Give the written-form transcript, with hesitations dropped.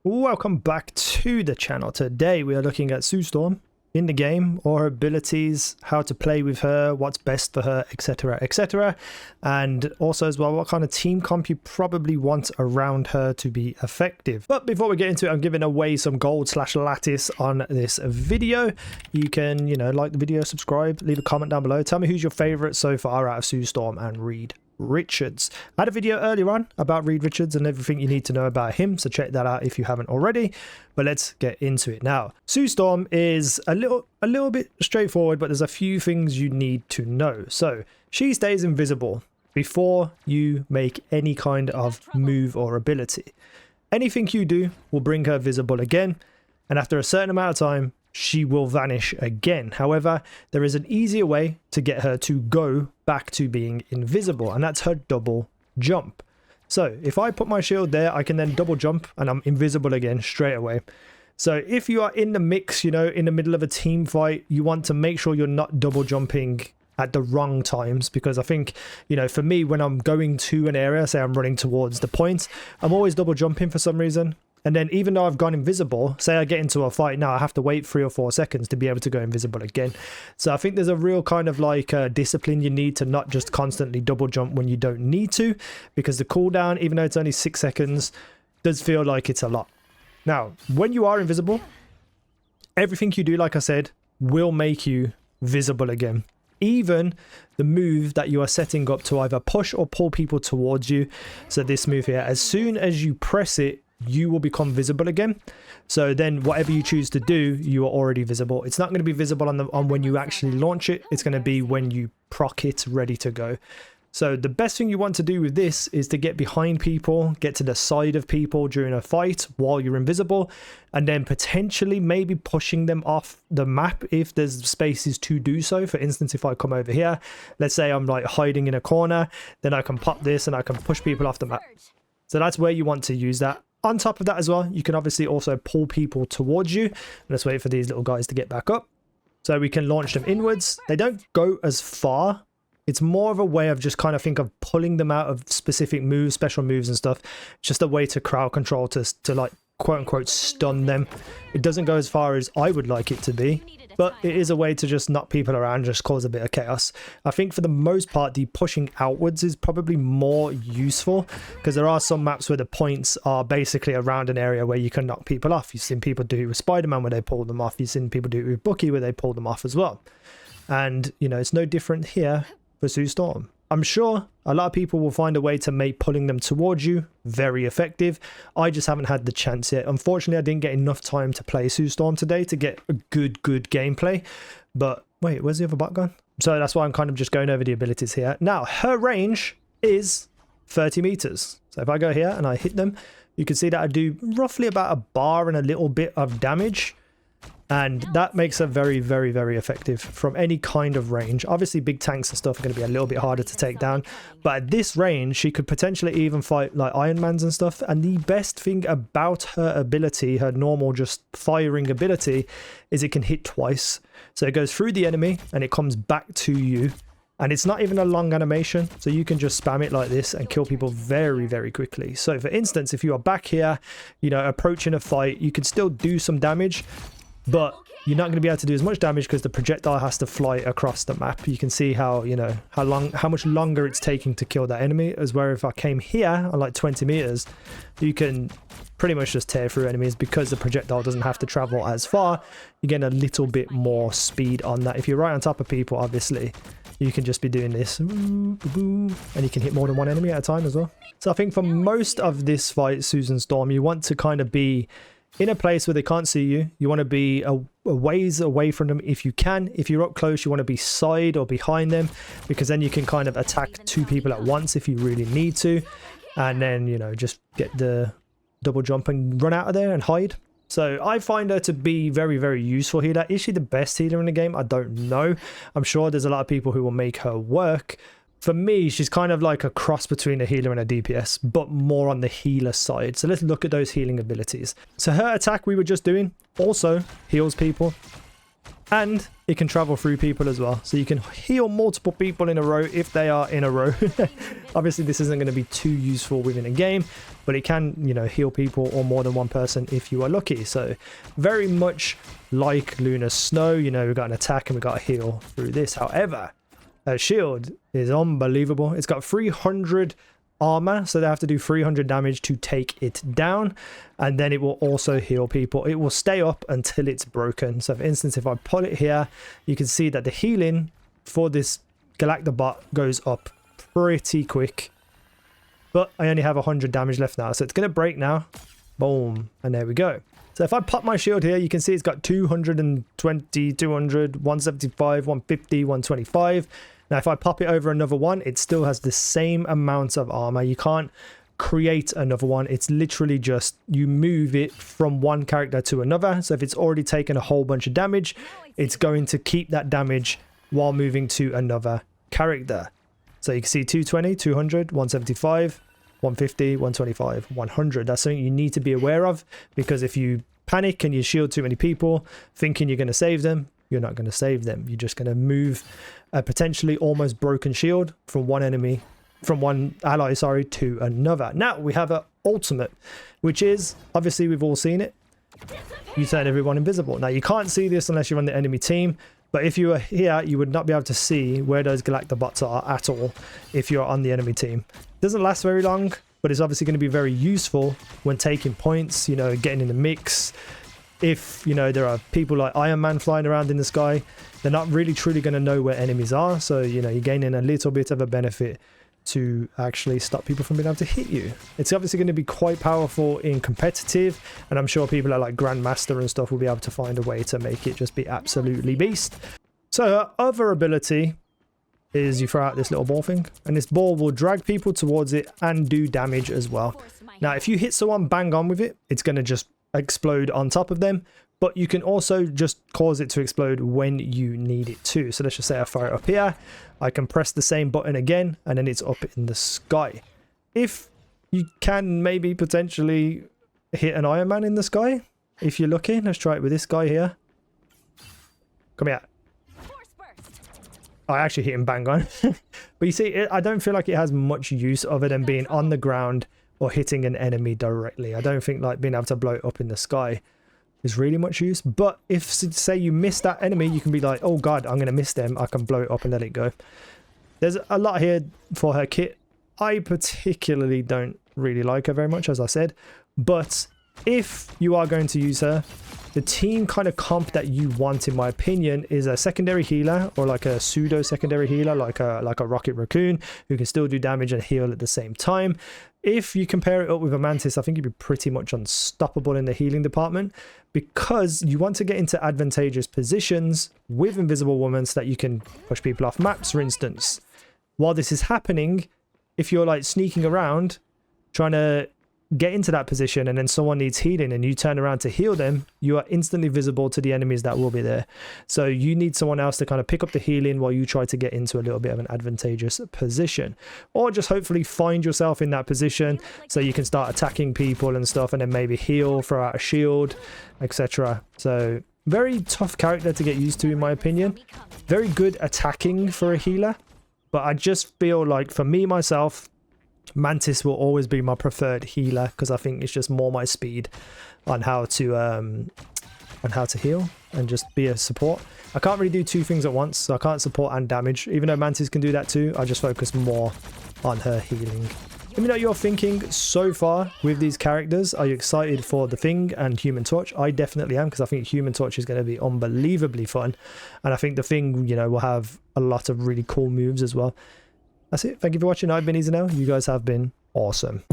Welcome back to the channel. Today we are looking at Sue Storm in the game, or her abilities, how to play with her, what's best for her, etc, etc, and also as well what kind of team comp you probably want around her to be effective. But before we get into it, I'm giving away some gold / lattice on this video. You can, like the video, subscribe, leave a comment down below, tell me who's your favorite so far out of Sue Storm and Reed Richards. I had a video earlier on about Reed Richards and everything you need to know about him, so check that out if you haven't already. But let's get into it now. Sue Storm is a little bit straightforward, but there's a few things you need to know. So she stays invisible before you make any kind of move or ability. Anything you do will bring her visible again, and after a certain amount of time she will vanish again. However, there is an easier way to get her to go back to being invisible, and that's her double jump. So if I put my shield there, I can then double jump and I'm invisible again straight away. So if you are in the mix, in the middle of a team fight, you want to make sure you're not double jumping at the wrong times, because I think, for me, when I'm going to an area, say I'm running towards the point, I'm always double jumping for some reason. And then even though I've gone invisible, say I get into a fight now, I have to wait 3 or 4 seconds to be able to go invisible again. So I think there's a real kind of discipline you need to not just constantly double jump when you don't need to, because the cooldown, even though it's only 6 seconds, does feel like it's a lot. Now, when you are invisible, everything you do, like I said, will make you visible again. Even the move that you are setting up to either push or pull people towards you. So this move here, as soon as you press it, you will become visible again. So then whatever you choose to do, you are already visible. It's not going to be visible on when you actually launch it. It's going to be when you proc it ready to go. So the best thing you want to do with this is to get behind people, get to the side of people during a fight while you're invisible, and then potentially maybe pushing them off the map if there's spaces to do so. For instance, if I come over here, let's say I'm hiding in a corner, then I can pop this and I can push people off the map. So that's where you want to use that. On top of that as well, you can obviously also pull people towards you. Let's wait for these little guys to get back up. So we can launch them inwards. They don't go as far. It's more of a way of just kind of pulling them out of specific moves, special moves and stuff. Just a way to crowd control, to quote unquote stun them. It doesn't go as far as I would like it to be, but it is a way to just knock people around, just cause a bit of chaos. I think for the most part, the pushing outwards is probably more useful, because there are some maps where the points are basically around an area where you can knock people off. You've seen people do it with Spider-Man where they pull them off. You've seen people do it with Bucky where they pull them off as well. And, it's no different here for Sue Storm. I'm sure a lot of people will find a way to make pulling them towards you very effective. I just haven't had the chance yet. Unfortunately, I didn't get enough time to play Sue Storm today to get a good gameplay. But wait, where's the other bot gone? So that's why I'm kind of just going over the abilities here. Now, her range is 30 meters. So if I go here and I hit them, you can see that I do roughly about a bar and a little bit of damage. And that makes her very, very, very effective from any kind of range. Obviously, big tanks and stuff are going to be a little bit harder to take down. But at this range, she could potentially even fight like Iron Mans and stuff. And the best thing about her ability, her normal just firing ability, is it can hit twice. So it goes through the enemy and it comes back to you. And it's not even a long animation, so you can just spam it like this and kill people very, very quickly. So for instance, if you are back here, approaching a fight, you can still do some damage, but you're not going to be able to do as much damage because the projectile has to fly across the map. You can see how, how much longer it's taking to kill that enemy, as where if I came here on 20 meters, you can pretty much just tear through enemies because the projectile doesn't have to travel as far. You get a little bit more speed on that. If you're right on top of people, obviously, you can just be doing this, and you can hit more than one enemy at a time as well. So I think for most of this fight, Susan Storm, you want to kind of be in a place where they can't see you. You want to be a ways away from them if you can. If you're up close, you want to be side or behind them, because then you can kind of attack 2 people at once if you really need to. And then, just get the double jump and run out of there and hide. So I find her to be very, very useful healer. Is she the best healer in the game? I don't know. I'm sure there's a lot of people who will make her work. For me, she's kind of like a cross between a healer and a DPS, but more on the healer side. So let's look at those healing abilities. So her attack we were just doing also heals people. And it can travel through people as well. So you can heal multiple people in a row if they are in a row. Obviously, this isn't going to be too useful within a game, but it can, you know, heal people or more than one person if you are lucky. So very much like Lunar Snow, you know, we've got an attack and we've got a heal through this. However, her shield is unbelievable. It's got 300 armor, so they have to do 300 damage to take it down, and then it will also heal people. It will stay up until it's broken. So for instance, if I pull it here, you can see that the healing for this Galactabot goes up pretty quick, but I only have 100 damage left now, so it's going to break now. Boom, and there we go. So if I pop my shield here, you can see it's got 220, 200, 175, 150, 125. Now, if I pop it over another one, it still has the same amount of armor. You can't create another one. It's literally just you move it from one character to another. So if it's already taken a whole bunch of damage, it's going to keep that damage while moving to another character. So you can see 220, 200, 175, 150, 125, 100. That's something you need to be aware of, because if you panic and you shield too many people thinking you're going to save them, you're not going to save them. You're just going to move a potentially almost broken shield from one enemy, from one ally, sorry, to another. Now we have an ultimate, which is, obviously we've all seen it. You turn everyone invisible. Now you can't see this unless you're on the enemy team, but if you were here, you would not be able to see where those Galactabots are at all if you're on the enemy team. It doesn't last very long, but it's obviously going to be very useful when taking points, you know, getting in the mix. If, you know, there are people like Iron Man flying around in the sky, they're not really truly going to know where enemies are. So, you know, you're gaining a little bit of a benefit to actually stop people from being able to hit you. It's obviously going to be quite powerful in competitive, and I'm sure people are like Grandmaster and stuff will be able to find a way to make it just be absolutely beast. So her other ability is you throw out this little ball thing, and this ball will drag people towards it and do damage as well. Now, if you hit someone bang on with it, it's going to just explode on top of them, but you can also just cause it to explode when you need it to. So let's just say I fire it up here, I can press the same button again, and then it's up in the sky. If you can maybe potentially hit an Iron Man in the sky, if you're lucky. Let's try it with this guy here. Come here. I actually hit him bang on. But you see, I don't feel like it has much use other than being on the ground or hitting an enemy directly. I don't think like being able to blow it up in the sky is really much use. But if, say, you miss that enemy, you can be like, oh god, I'm going to miss them. I can blow it up and let it go. There's a lot here for her kit. I particularly don't really like her very much, as I said. But if you are going to use her, the team kind of comp that you want, in my opinion, is a secondary healer, or like a pseudo secondary healer, like a Rocket Raccoon, who can still do damage and heal at the same time. If you compare it up with a Mantis, I think you'd be pretty much unstoppable in the healing department, because you want to get into advantageous positions with Invisible Woman so that you can push people off maps, for instance. While this is happening, if you're like sneaking around trying to get into that position and then someone needs healing and you turn around to heal them, you are instantly visible to the enemies that will be there. So you need someone else to kind of pick up the healing while you try to get into a little bit of an advantageous position, or just hopefully find yourself in that position so you can start attacking people and stuff, and then maybe heal, throw out a shield, etc. So very tough character to get used to, in my opinion. Very good attacking for a healer, but I just feel like, for me myself, Mantis will always be my preferred healer, because I think it's just more my speed on how to heal and just be a support. I can't really do two things at once, so I can't support and damage. Even though Mantis can do that too, I just focus more on her healing. Let me know what you're thinking so far with these characters. Are you excited for The Thing and Human Torch? I definitely am, because I think Human Torch is going to be unbelievably fun, and I think The Thing, you know, will have a lot of really cool moves as well. That's it. Thank you for watching. I've been easynow. You guys have been awesome.